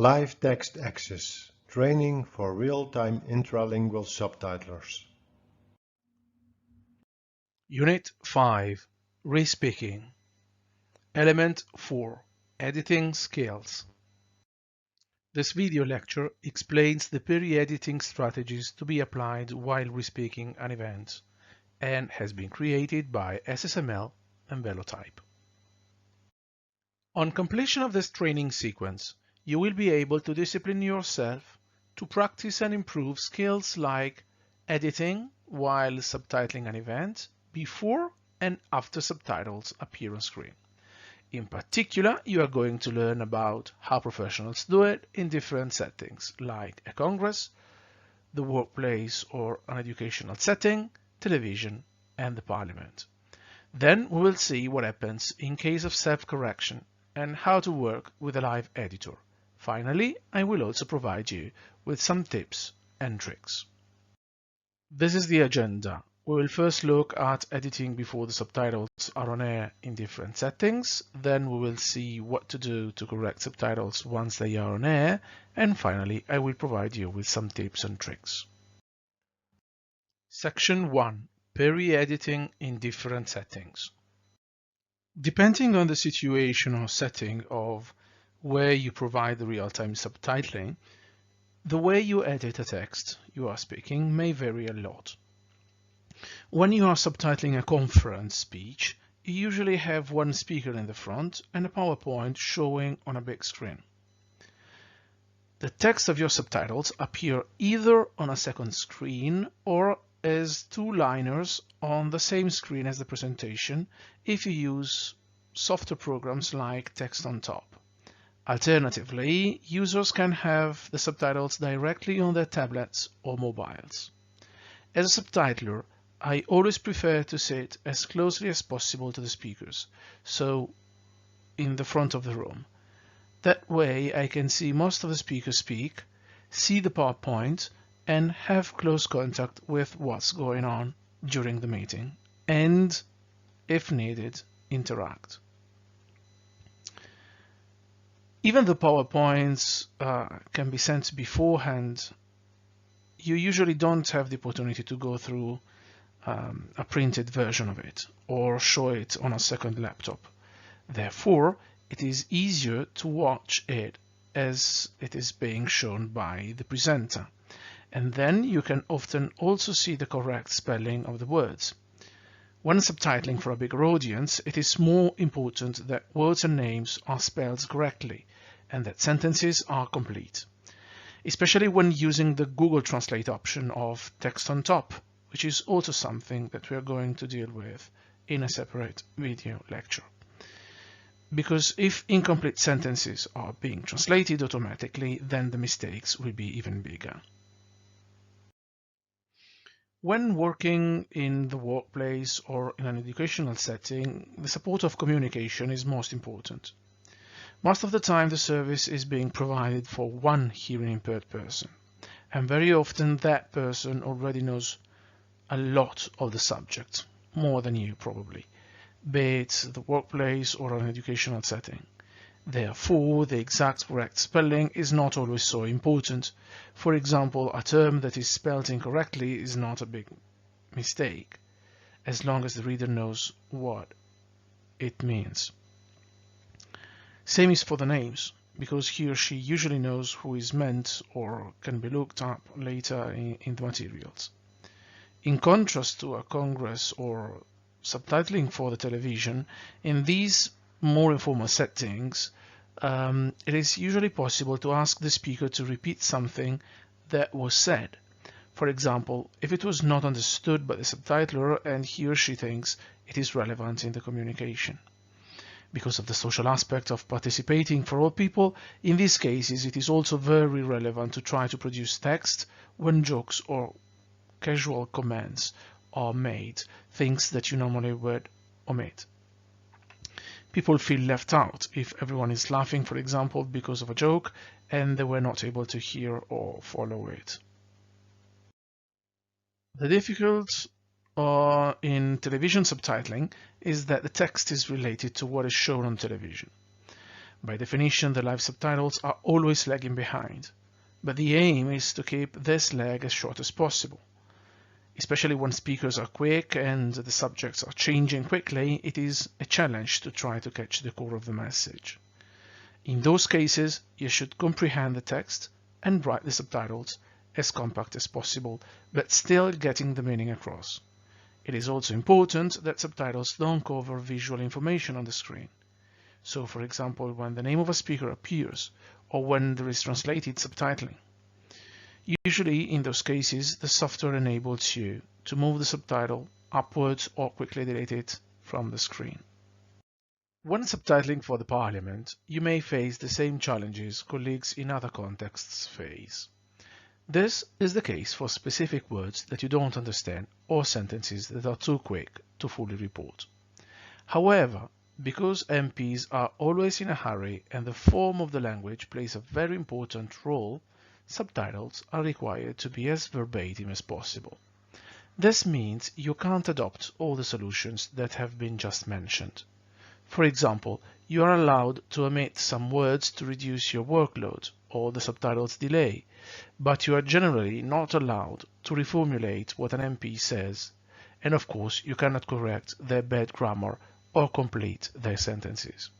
Live text access, training for real-time intralingual subtitlers. Unit 5, Respeaking. Element 4, Editing Skills. This video lecture explains the peri-editing strategies to be applied while respeaking an event and has been created by SSML and Velotype. On completion of this training sequence, you will be able to discipline yourself to practice and improve skills like editing while subtitling an event before and after subtitles appear on screen. In particular, you are going to learn about how professionals do it in different settings like a congress, the workplace or an educational setting, television, and the parliament. Then we will see what happens in case of self-correction and how to work with a live editor. Finally, I will also provide you with some tips and tricks. This is the agenda. We will first look at editing before the subtitles are on air in different settings. Then we will see what to do to correct subtitles once they are on air. And finally, I will provide you with some tips and tricks. Section 1. Peri-editing in different settings. Depending on the situation or setting of where you provide the real-time subtitling, the way you edit a text you are speaking may vary a lot. When you are subtitling a conference speech, you usually have one speaker in the front and a PowerPoint showing on a big screen. The text of your subtitles appear either on a second screen or as two-liners on the same screen as the presentation if you use software programs like Text on Top. Alternatively, users can have the subtitles directly on their tablets or mobiles. As a subtitler, I always prefer to sit as closely as possible to the speakers, so in the front of the room. That way I can see most of the speakers speak, see the PowerPoint, and have close contact with what's going on during the meeting, and, if needed, interact. Even though PowerPoints can be sent beforehand, you usually don't have the opportunity to go through a printed version of it or show it on a second laptop. Therefore, it is easier to watch it as it is being shown by the presenter. And then you can often also see the correct spelling of the words. When subtitling for a bigger audience, it is more important that words and names are spelled correctly and that sentences are complete, especially when using the Google Translate option of Text on Top, which is also something that we are going to deal with in a separate video lecture. Because if incomplete sentences are being translated automatically, then the mistakes will be even bigger. When working in the workplace or in an educational setting, the support of communication is most important. Most of the time the service is being provided for one hearing impaired person, and very often that person already knows a lot of the subject, more than you probably, be it the workplace or an educational setting. Therefore, the exact correct spelling is not always so important. For example, a term that is spelled incorrectly is not a big mistake, as long as the reader knows what it means. Same is for the names, because he or she usually knows who is meant or can be looked up later in the materials. In contrast to a congress or subtitling for the television, in these more informal settings, it is usually possible to ask the speaker to repeat something that was said. For example, if it was not understood by the subtitler and he or she thinks it is relevant in the communication. Because of the social aspect of participating for all people, in these cases it is also very relevant to try to produce text when jokes or casual comments are made, things that you normally would omit. People feel left out if everyone is laughing, for example, because of a joke, and they were not able to hear or follow it. The difficulty in television subtitling is that the text is related to what is shown on television. By definition, the live subtitles are always lagging behind, but the aim is to keep this lag as short as possible. Especially when speakers are quick and the subjects are changing quickly, it is a challenge to try to catch the core of the message. In those cases, you should comprehend the text and write the subtitles as compact as possible, but still getting the meaning across. It is also important that subtitles don't cover visual information on the screen. So, for example, when the name of a speaker appears, or when there is translated subtitling. Usually, in those cases, the software enables you to move the subtitle upwards or quickly delete it from the screen. When subtitling for the Parliament, you may face the same challenges colleagues in other contexts face. This is the case for specific words that you don't understand or sentences that are too quick to fully report. However, because MPs are always in a hurry and the form of the language plays a very important role, subtitles are required to be as verbatim as possible. This means you can't adopt all the solutions that have been just mentioned. For example, you are allowed to omit some words to reduce your workload or the subtitles delay, but you are generally not allowed to reformulate what an MP says, and of course you cannot correct their bad grammar or complete their sentences.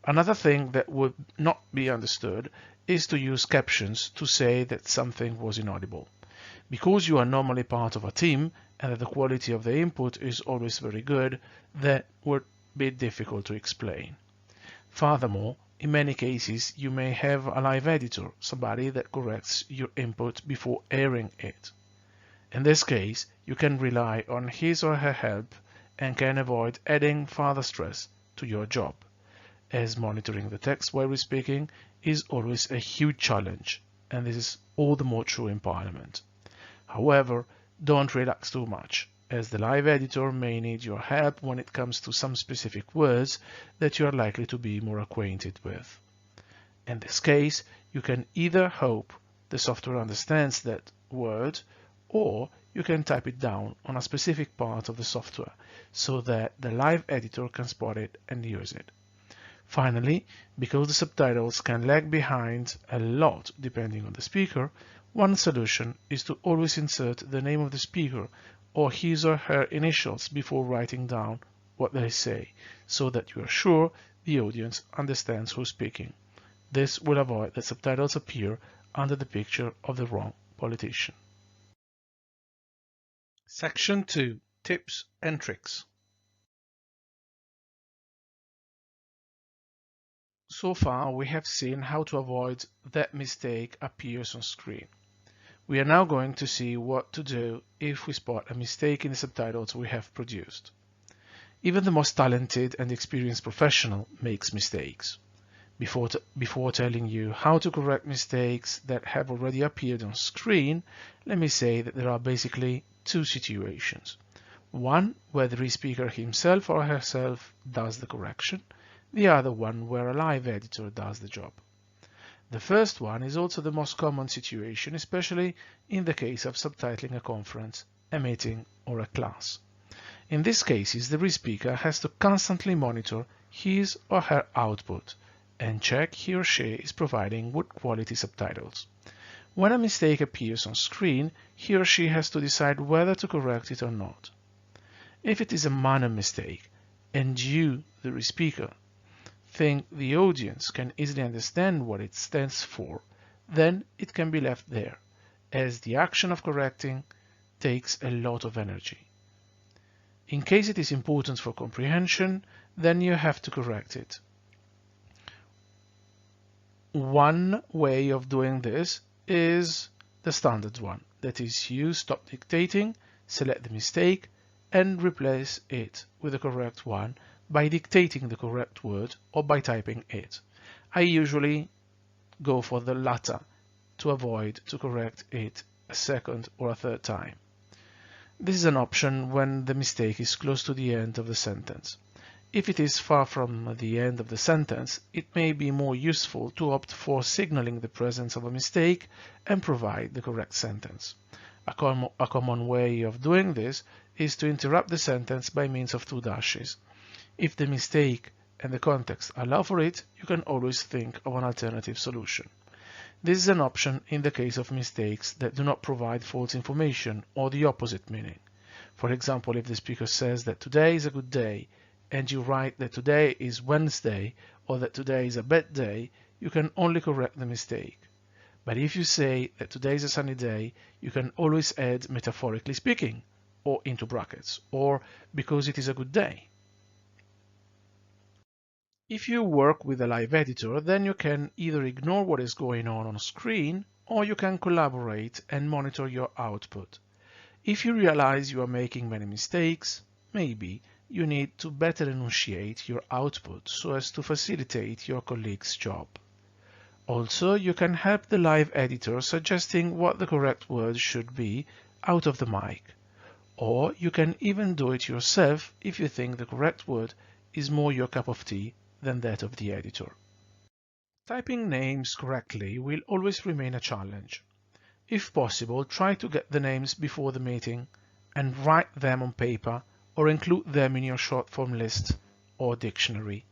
Another thing that would not be understood is to use captions to say that something was inaudible. Because you are normally part of a team and that the quality of the input is always very good, that would be difficult to explain. Furthermore, in many cases you may have a live editor, somebody that corrects your input before airing it. In this case, you can rely on his or her help and can avoid adding further stress to your job, as monitoring the text while speaking is always a huge challenge, and this is all the more true in Parliament. However, don't relax too much, as the live editor may need your help when it comes to some specific words that you are likely to be more acquainted with. In this case, you can either hope the software understands that word, or you can type it down on a specific part of the software so that the live editor can spot it and use it. Finally, because the subtitles can lag behind a lot depending on the speaker, one solution is to always insert the name of the speaker or his or her initials before writing down what they say, so that you are sure the audience understands who's speaking. This will avoid that subtitles appear under the picture of the wrong politician. Section 2. Tips and Tricks. So far, we have seen how to avoid that mistake appears on screen. We are now going to see what to do if we spot a mistake in the subtitles we have produced. Even the most talented and experienced professional makes mistakes. Before telling you how to correct mistakes that have already appeared on screen, let me say that there are basically two situations. One where the speaker himself or herself does the correction, the other one where a live editor does the job. The first one is also the most common situation, especially in the case of subtitling a conference, a meeting, or a class. In these cases, the speaker has to constantly monitor his or her output and check he or she is providing good quality subtitles. When a mistake appears on screen, he or she has to decide whether to correct it or not. If it is a minor mistake, and you, the speaker, think the audience can easily understand what it stands for, then it can be left there, as the action of correcting takes a lot of energy. In case it is important for comprehension, then you have to correct it. One way of doing this is the standard one, that is, you stop dictating, select the mistake, and replace it with the correct one by dictating the correct word or by typing it. I usually go for the latter to avoid to correct it a second or a third time. This is an option when the mistake is close to the end of the sentence. If it is far from the end of the sentence, it may be more useful to opt for signaling the presence of a mistake and provide the correct sentence. A common way of doing this is to interrupt the sentence by means of two dashes. If the mistake and the context allow for it, you can always think of an alternative solution. This is an option in the case of mistakes that do not provide false information or the opposite meaning. For example, if the speaker says that today is a good day and you write that today is Wednesday or that today is a bad day, you can only correct the mistake. But if you say that today is a sunny day, you can always add metaphorically speaking, or into brackets, or because it is a good day. If you work with a live editor, then you can either ignore what is going on screen, or you can collaborate and monitor your output. If you realize you are making many mistakes, maybe you need to better enunciate your output so as to facilitate your colleague's job. Also, you can help the live editor suggesting what the correct word should be out of the mic. Or you can even do it yourself if you think the correct word is more your cup of tea than that of the editor. Typing names correctly will always remain a challenge. If possible, try to get the names before the meeting and write them on paper or include them in your short form list or dictionary.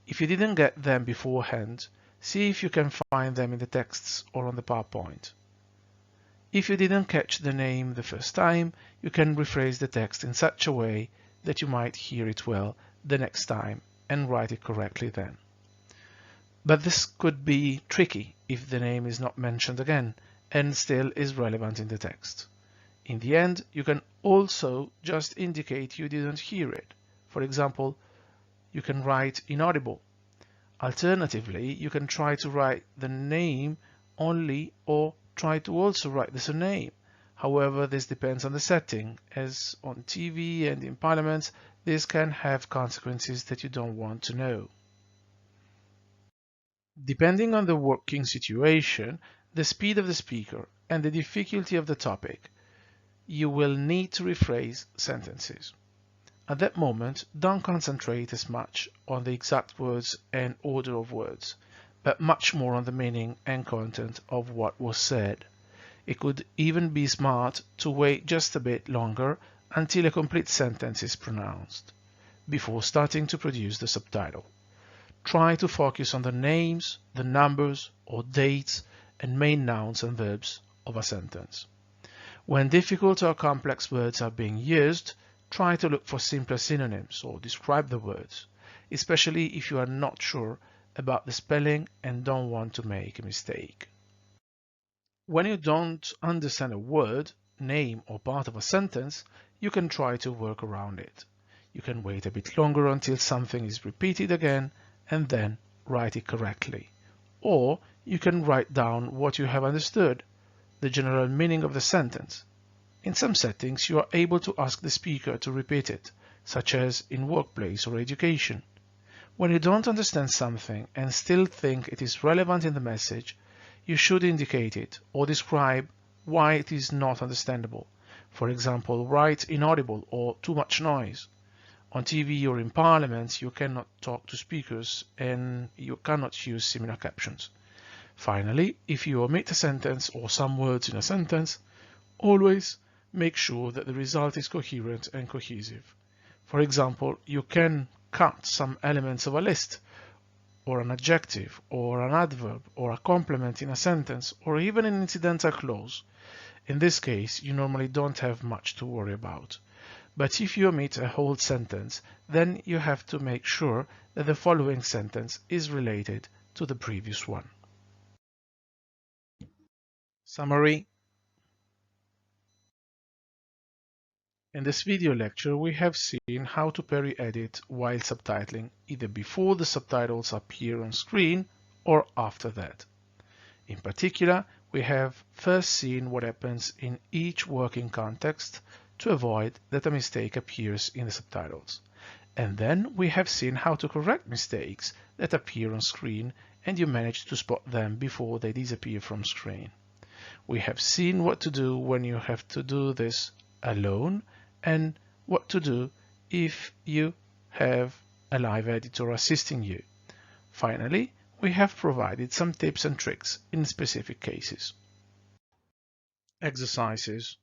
If you didn't get them beforehand, see if you can find them in the texts or on the PowerPoint. If you didn't catch the name the first time, you can rephrase the text in such a way that you might hear it well the next time and write it correctly then. But this could be tricky if the name is not mentioned again and still is relevant in the text. In the end, you can also just indicate you didn't hear it. For example, you can write inaudible. Alternatively, you can try to write the name only or try to also write the surname. However, this depends on the setting, as on TV and in Parliament, this can have consequences that you don't want to know. Depending on the working situation, the speed of the speaker, and the difficulty of the topic, you will need to rephrase sentences. At that moment, don't concentrate as much on the exact words and order of words, but much more on the meaning and content of what was said. It could even be smart to wait just a bit longer until a complete sentence is pronounced, before starting to produce the subtitle. Try to focus on the names, the numbers or dates and main nouns and verbs of a sentence. When difficult or complex words are being used, try to look for simpler synonyms or describe the words, especially if you are not sure about the spelling and don't want to make a mistake. When you don't understand a word, name or part of a sentence, you can try to work around it. You can wait a bit longer until something is repeated again and then write it correctly. Or you can write down what you have understood, the general meaning of the sentence. In some settings, you are able to ask the speaker to repeat it, such as in workplace or education. When you don't understand something and still think it is relevant in the message, you should indicate it or describe why it is not understandable. For example, write inaudible or too much noise. On TV or in Parliament, you cannot talk to speakers and you cannot use similar captions. Finally, if you omit a sentence or some words in a sentence, always make sure that the result is coherent and cohesive. For example, you can cut some elements of a list, or an adjective, or an adverb, or a complement in a sentence, or even an incidental clause. In this case, you normally don't have much to worry about. But if you omit a whole sentence, then you have to make sure that the following sentence is related to the previous one. Summary. In this video lecture, we have seen how to peri-edit while subtitling, either before the subtitles appear on screen or after that. In particular, we have first seen what happens in each working context to avoid that a mistake appears in the subtitles. And then we have seen how to correct mistakes that appear on screen and you manage to spot them before they disappear from screen. We have seen what to do when you have to do this alone and what to do if you have a live editor assisting you. Finally, we have provided some tips and tricks in specific cases. Exercises.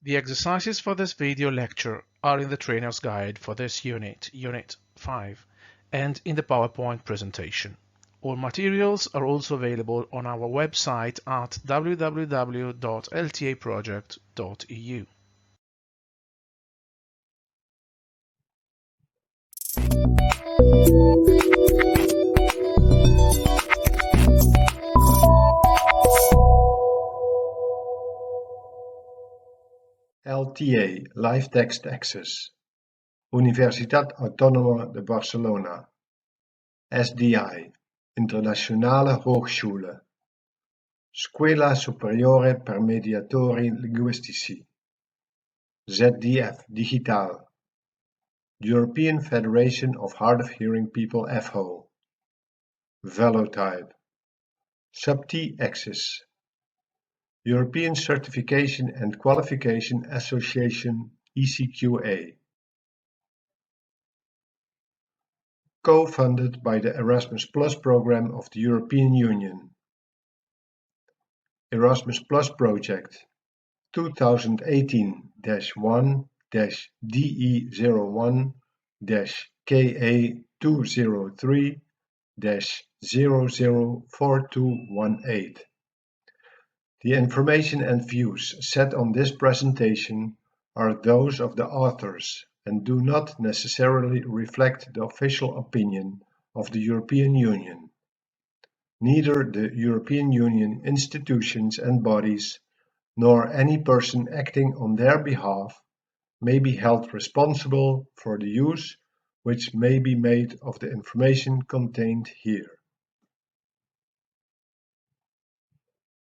The exercises for this video lecture are in the trainer's guide for this unit, Unit 5, and in the PowerPoint presentation. All materials are also available on our website at www.ltaproject.eu. LTA Live Text Access, Universitat Autónoma de Barcelona, SDI, Internationale Hochschule, Scuola Superiore per Mediatori Linguistici, ZDF Digital, European Federation of Hard of Hearing People FHO, Velotype, Subti Access, European Certification and Qualification Association ECQA. Co-funded by the Erasmus Plus program of the European Union. Erasmus Plus project 2018-1-DE01-KA203-004218. The information and views set on this presentation are those of the authors and do not necessarily reflect the official opinion of the European Union. Neither the European Union institutions and bodies, nor any person acting on their behalf, may be held responsible for the use which may be made of the information contained here.